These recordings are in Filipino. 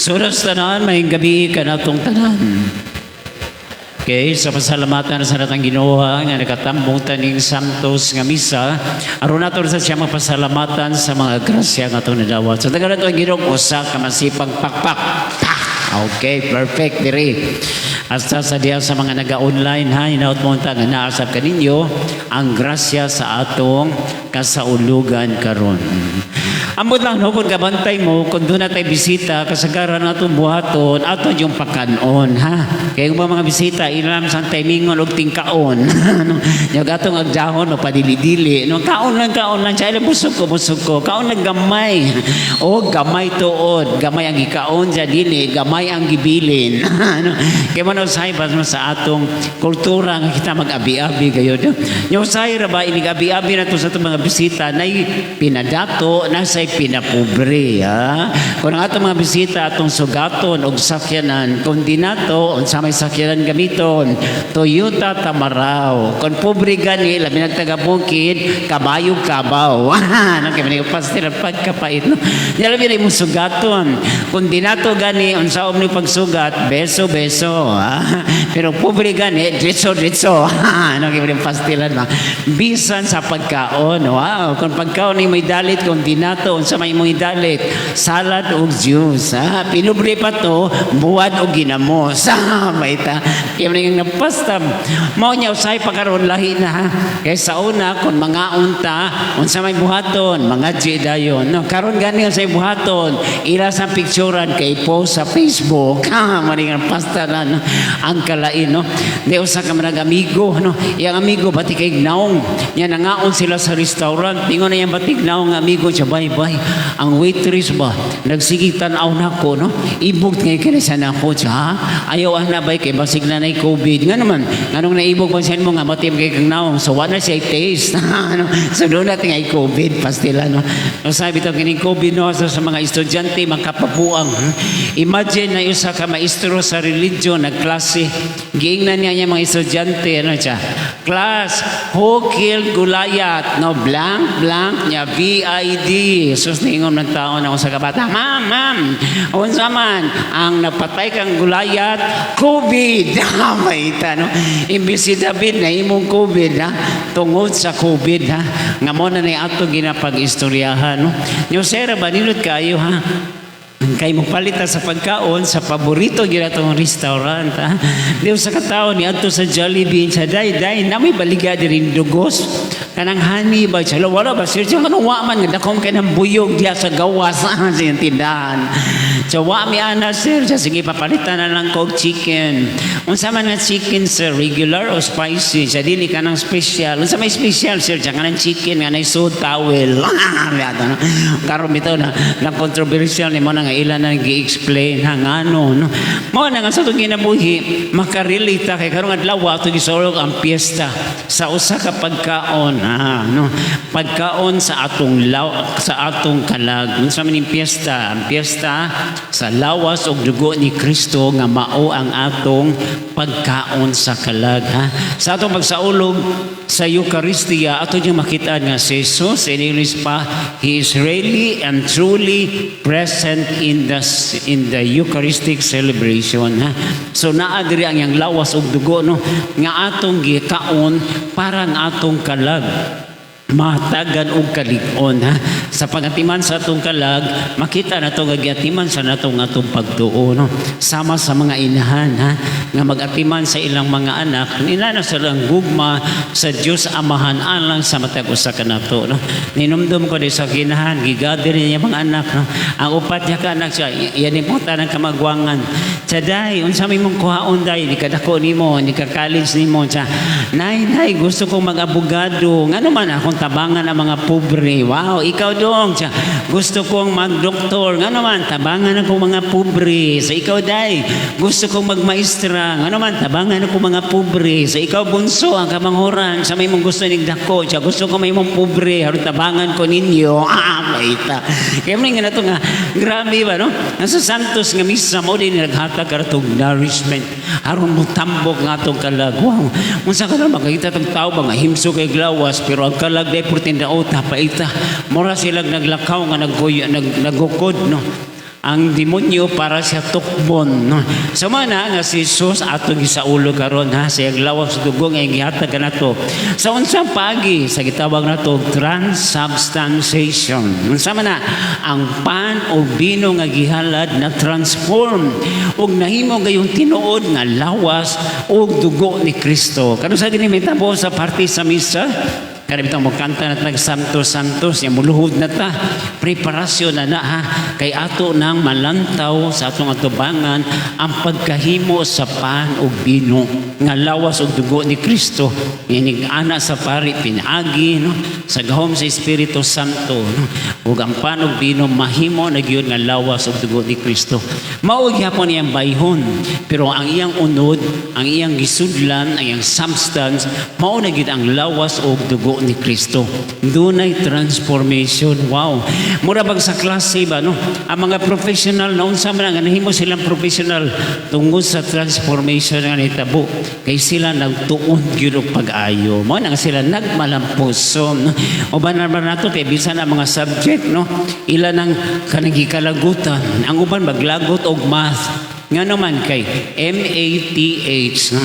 Suras tanan, may gabi ka na itong tanan. Okay, sa pasalamatan sa natang Ginoo nga nakatambong taning Santos nga misa, aron nato sa siya mapasalamatan sa mga grasya nga itong nadawat. So taga nato ang Ginoo usa ka masipag pakpak. Okay, perfect diri. Hasta sa diya sa mga naga-online ha, hinaut mo nga naasap kaninyo ang grasya sa atong kasaulugan karon. Ambot lang no, kung kabantay mo, kung doon na tayo bisita, kasagaran na itong buhaton, ato yung pakanon, ha? Kaya kung mga bisita, ilam sa timingon o tingkaon. Yung atong agdahon, o padili-dili. No, kaon lang, siya, busog ko. Kaon lang gamay. O, gamay tuod. Gamay ang ikaon sa dili, gamay ang gibilin. Kaya man usay ba sa atong kultura nga kita mag-abi-abi kayo. Yung usay ra ba, inig-abi-abi na to sa itong mga bisita, na pinadato, nasa pinapobre, ha? Kung ang atong mga bisita atong sugaton o sakyanan, kung di nato, sa may sakyanan gamiton, Toyota Tamaraw. Kung pobre gani, labi nagtagabukid, kabayog kabaw. Nang kami nagpastil at pagkapait, no? Labi na yung sugaton. Kung di nato gani, unsa ni pagsugat, beso, ha? Pero pobre gani, ditso. Nang kami nagpastilan, ma. Bisan sa pagkaon, wow. Kung pagkaon ay may dalit, kung di nato, sa may mong idalit, salad o juice, ha? Pinubre pa to, buwan o ginamos, ha? Baita, kaya mo nang napastam, mo niya usay pagkaroon lahi na, ha? Kaya sa una, kung mga unta, kung sa may buhaton, mga jidayon, no? Karon gani sa buhaton, ila sa picturean kay post sa Facebook, ha? Maring pasta na, no? Ang kalain, no? Di usa ka manag amigo, no? Yang amigo, batik kay gnaong, yan nangaon sila sa restaurant, tingon na yung batik gnaong amigo, siya bye-bye. Ang waitress ba, nagsigitan aw nako, no? Ibog ngay kinasa nako, ha? Ayaw ang nabay kay basig na nay COVID. Nga naman, anong naibog pa siya mo nga matim kay kang naong, so wala siya taste. Ano? So doon natin ay COVID, pastila, no? So sabi ito, kining COVID, no? So, sa mga estudyante, makapapuang. Imagine na isa ka maestro sa religion, nagklase. Giingnan niya mga estudyante, ano siya? Class, who killed Goliath? No, blank, niya, VID. Sus, ningon ng tao na ako sa kabata, Ma'am, unsa man, ang napatay kang Goliath, COVID. Maita, no? Imbis si David na imong COVID, ha? Tungod sa COVID, ha? Nga mo na ato ginapag-istoryahan, no? Yung sera ba, nilot kayo, ha? Kay mo palita sa pagkaon sa paborito ginatong restaurant, ha? Di sa katao ni adto sa Jollibee sa day na may baliga diri dugos kanang honey ba siya wala ba sir siya kanang wa man dakom kay nang buyog diya sa gawas sa tindahan. So wa mi ana sir siya sige papalitan na lang kog chicken. Unsa man nga chicken sir, regular o spicy? Sa dili kanang special. Unsa may special sir? Siya kanang chicken nga nay sud towel. Karon bitaw na controversial ni mo na nga ilan na gi-explain hangano, no? Mo na nga sa itong ginabuhi, makarelate kay karong adlaw ato gisulog ang piyesta sa usa ka pagkaon, no? Pagkaon sa atong kalag. Unsa man ning piyesta? Ang piyesta sa lawas ug dugo ni Kristo nga mao ang atong pagkaon sa kalag, ha? Sa atong pagsaulog sa Eucharistia, ato niya makita nga si Jesus, in English pa, He is really and truly present in the Eucharistic celebration, ha? So naa diri ang yang lawas ug dugo, no, nga atong gikaon para ang atong kalag matagan og kalig-on, ha? Sa pagatiman sa atong kalag, makita na itong agatiman sa atong pagtuo, no? Sama sa mga inahan, ha? Nga magatiman sa ilang mga anak, nilana sa lang gugma sa Diyos Amahan alang sa matag usa ka nato, no? Ninumdum ko di sa kinahan, gigather niya mga anak, no? Ang upat niya ka anak siya, yan yung puta ng kamagwangan. Saday, unsa may mong kuhaon day, di kadako ni mo, di ka college ni mo, siya, nay, gusto kong mag-abogado, nga naman akong tabangan ang mga pobre. Wow, ikaw dong, siya, gusto kong mag-doktor, nga naman, tabangan ako mga pobre. So ikaw day, gusto kong mag-maestra, nga naman, tabangan ako mga pobre. So ikaw bunso, ang kamanghuran, sa may mong gusto nigdako, siya, gusto ko may mong pobre, harap tabangan ko ninyo. Baita. Kaya mo nga na ito nga, grabe ba, no? Nasa Santos nga misa mo din naghatag karatong nourishment. Aron mo tambok nga itong kalag. Wow, unsa ka na makakita itong tao ba nga himso kay glawas, pero ang kalag day 14 paita. Mura silang naglakaw nga nagukod, no? ang demonyo para siya tukbon. No? So mana nga si Jesus ato gisaulo karon ha sa lawas dugo nga gihatag kanato. Sa unsang pagi sa gitawag nato transubstantiation. Unsa man na ang pan o bino nga gihalad na transform ug nahimo gayong tinuod nga lawas ug dugo ni Kristo. Kano sa gini mitabo sa parte sa misa? Karibitang magkanta na tag Santos Santos yung muluhod na ta preparasyon na ha kay ato nang malantaw sa atong atubangan ang pagkahimo sa pan o bino nga lawas og dugo ni Kristo inig ana sa pari pinaagi no sa gahom sa Espiritu Santo no ug ang pan o bino mahimo na gyud nga lawas og dugo ni Kristo mao gyapon iyang bayhon pero ang iyang unod ang iyang gisudlan ang iyang substance mao na gyud ang lawas og dugo ni Kristo. Dunay transformation. Wow. Mura bang sa klase ba no? Ang mga professional na unsa man nga nahimo silang professional tungod sa transformation nga nitabo. Kay sila nagtuon gyud og pag-ayo. Mao na sila nagmalampuson. No? Uban naman nato kay bisan ang mga subject no. Ila nang kanagikalagutan. Ang uban maglagot og math. Nga naman kay MATH. No?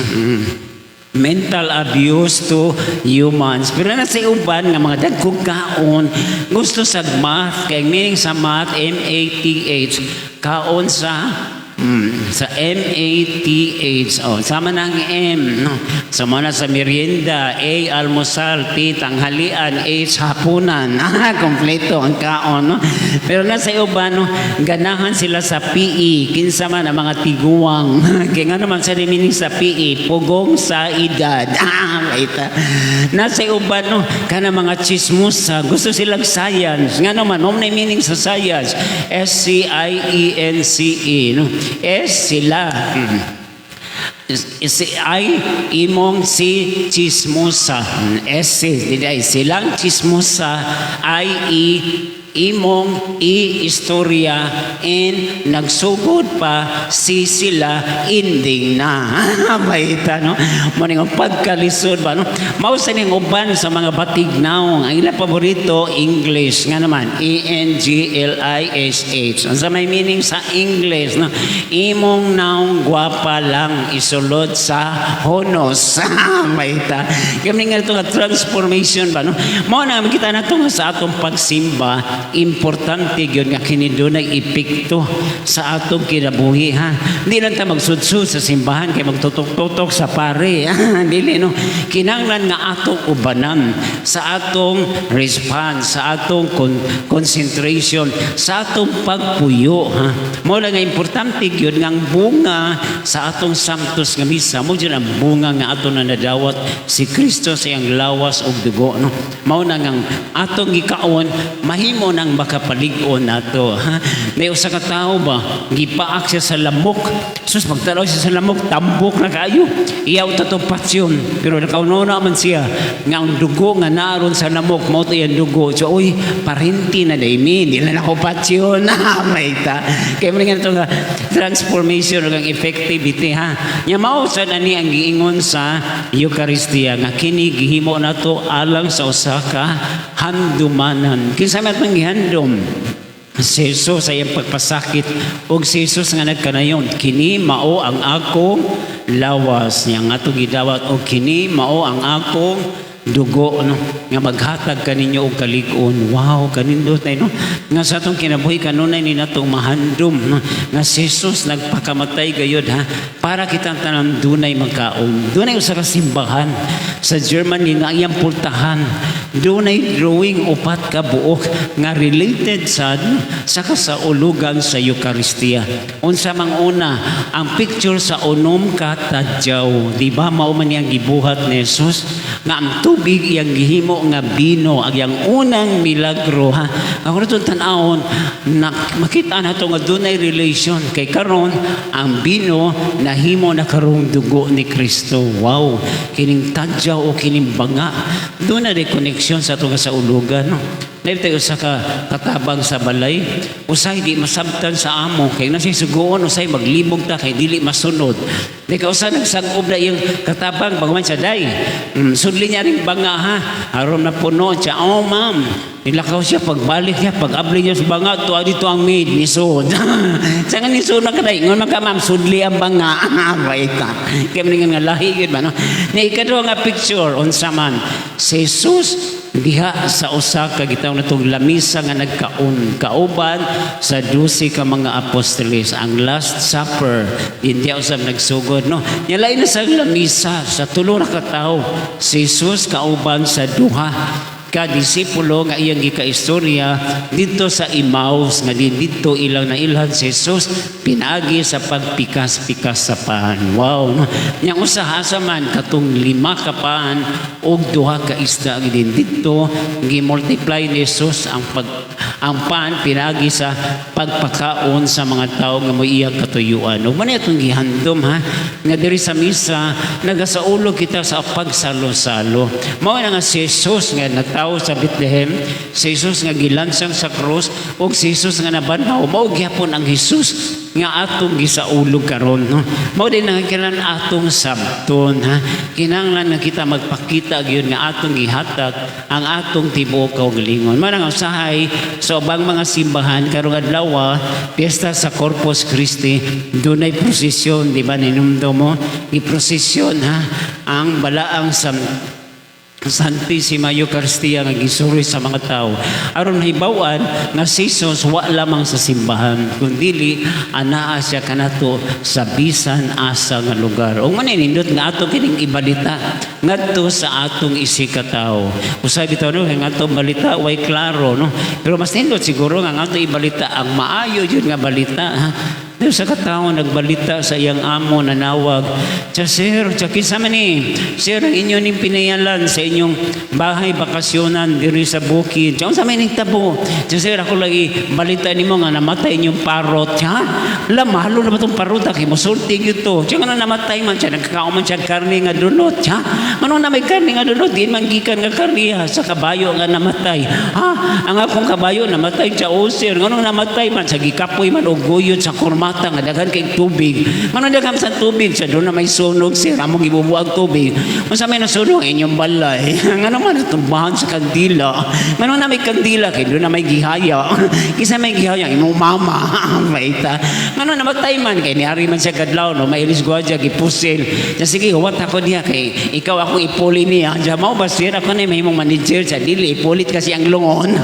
Mental abuse to humans. Pero na sa uban nga mga dagkog kaon gusto sa math kay meaning sa math MATH kaon sa MATH sama ng M no sama na sa merienda A almusal T tanghalian H hapunan kompleto ang kaon no pero na sa uban no ganahan sila sa PE kinsa man ang mga tiguang kay nga naman sa meaning sa PE pugong sa edad ita na sa uban no kana mga chismosa gusto silang science nga naman mo na meaning sa science SCIENCE no S sila I imong si chismosa S silang chismosa I imong istorya and nagsugod pa si sila ending na baita no mo ning pagkalisod ba no mao sa ning uban sa mga batignaw ang ila paborito English nga naman ENGLISH unsa may meaning sa English no imong naong gwapa lang isulod sa honos baita kami nga ito nga transformation ba no mao na makita nato sa atong pagsimba importante gyud nga kini dunay epekto sa atong kinabuhi ha di lang ta magsudsud sa simbahan kay magtutok-tutok sa pare dili no kinahanglan nga atong ubanan sa atong response sa atong concentration sa atong pagpuyo ha mo lang nga importante gyud nga ang bunga sa atong santos nga misa mo gyud ang bunga nga aton na nadawat si Kristo sa iyang lawas og dugo no mao na nga atong gikaon mahimo nang makapalig-on nato ha may usa ka tawo ba gipaak siya sa lamok sus pagtanaw siya sa lamok tambok na kayo iyaw tatong pasyon pero nakauna man siya nga ang dugo nga naron sa lamok mao to iyang dugo so oy parenti na daymi dili na ako pasyon may ta kay mo nga ito nga transformation ug effectivity ha nya mao sa ani ang giingon sa Eucharistia nga kini gihimo nato alang sa usa ka handumanan kinsa man gihandom si Jesus sa iyang pagpasakit o si Jesus nga nagkanayon kini mao ang akong lawas niya nga ito gidawat o kini mao ang akong dugo no nga maghatag kaninyo og kalig-on wow kanindot na no nga sa atong kinabuhi kanunay ni natong mahandom no? Nga si Jesus nagpakamatay gayud ha para kitang tanan dunay magkaon dunay usa ka simbahan sa Germany nga iyang pultahan dunay drawing upat ka buok nga related sa kasaulugan sa Eucharistia unsa mang una ang picture sa unom ka tadyaw di ba mao man yang gibuhat ni Jesus nga ang tubig iyang gihimo nga bino ang iyang unang milagro ha ako nito tan-awon makita nato nga dunay relation kay karon ang bino nahimo na karong dugo ni Kristo wow kining tadyaw o kining banga dunay connection sa atong kasaulugan no Dahil tayo usa ka katabang sa balay, usay di masabtan sa amo, kay nasi suguon, usay maglibog ta, kay dili masunod. Di ka usa nagsagob na yung katabang, bagaman siya, day, sudli niya rin banga ha, aron na puno siya, oh ma'am, nilakaw siya, pagbalik niya, pag-abli niya sa banga, tuwa dito ang maid, nisod. Sa nga nisod na kaday, ngon ka ma'am, sudli ang banga, right ka. Kaya maningan nga lahi, yun ba, no? Na ikadwa nga picture, unsa man, si Jesus, diha sa usa ka gitaw na itong lamisa nga nagkaon kauban sa 12 ka mga apostoles, ang Last Supper, hindi usab nagsugod, no? Nyalay na sa lamisa sa tulo ra ka tawo, si Jesus kauban sa duha ka disipulo nga iyang gikaistorya dito sa Emmaus, nga dito ilang na ilhan si Jesus pinagi sa pagpikas-pikas sa paan. Wow, no? Yang usahasa man katong 5 ka paan og 2 ka isda din dito gi-multiply ni Jesus ang paan pinagi sa pagpakaon sa mga tao nga moy iyang katuyuan. Ug man itong gihandom ha nga diri sa misa nagasaulo kita sa pagsalo-salo. Mao na nga si Jesus nga nagtawo sa Bethlehem, si Jesus nga gilansang sa krus, ug si Jesus nga nabanhaw. Mao gyapon ang Jesus nga atong gisaulog karon, no? Mao din nga kinahanglan atong sabton ha. Kinahanglan nga kita magpakita gyud nga atong gihatag ang atong tibuok kaugalingon. Man ang usahay sa ubang mga simbahan karong adlaw, piyesta sa Corpus Christi, dunay prosesyon, di ba ninumdum mo? Iprosesyon ha ang balaang Santisima Eucharistia nga gisuri sa mga tao aron hibawan nga si Jesus wa lamang sa simbahan kundi anaa siya kanato sa bisan asa nga lugar. Ug maninindot nga ato kining ibalita ngadto sa atong isikataw. Usay bitaw no nga atong balita way klaro, no, pero mas nindot siguro nga atong ibalita ang maayo jud nga balita ha. Dahil sa katao nagbalita sa iyang amo na nawag, sir, kinsa man ni? Sir, ang inyo ning pinayalan sa inyong bahay bakasyonan diri sa bukid. Sa may nagtabo. Sir, ako lagi balita nimo nga namatay inyong parot. Ha? Mahalo na ba itong parot? Kaya musulti ito. Siya nga namatay man siya. Nagkakaon man siya karne nga dunot. Ha? Ano na may karne nga dunot? Di man gikan nga karne ha? Sa kabayo nga namatay. Ha? Ang akong kabayo namatay siya. O sir, ano namatay man? Sa gikapoy man o guyod sa kurma nga daghan kay tubig. Mano dagham sa tubig sa doon na may sunog sir, among ibubuang tubig. Unsa may nasunog inyong balay? Ngano man tumbahan sa kandila. Mano na may kandila kay doon na may gihaya. Kisa may gihaya imong mama. Maita. Ngano namatay man kay niari man siya kadlaw no, may ilis gwadya gipusil. Ya sige, huwat ako niya kay ikaw ako ipuli niya. Diya mao ba sir ako na may imong manager sa dili ipulit kasi ang lungon.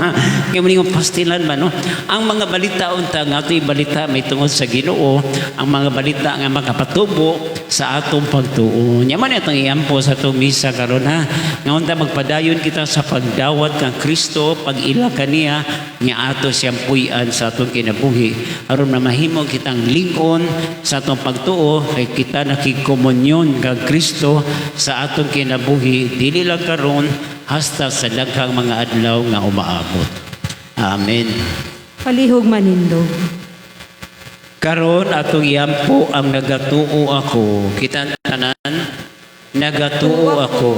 Kay mo ning pastilan man no. Ang mga balita unta nga ato'y balita may tungod sa Ginoo, ang mga balita nga makapatubo sa atong pagtuo. Yaman itong iampo sa itong misa karon ha. Nga unta magpadayon kita sa pagdawat kang Kristo, pag-ila kaniya nga ato siyang puy-an sa atong kinabuhi. Aron na mahimo kitang lingon sa atong pagtuo kay kita nakikomunyon kang Kristo sa atong kinabuhi. Dili lang karon hasta sa daghang mga adlaw nga umaabot. Amen. Palihog manindog. Karon atong iyampo ang nagatuo ako. Kita tanan, nagatuo ako.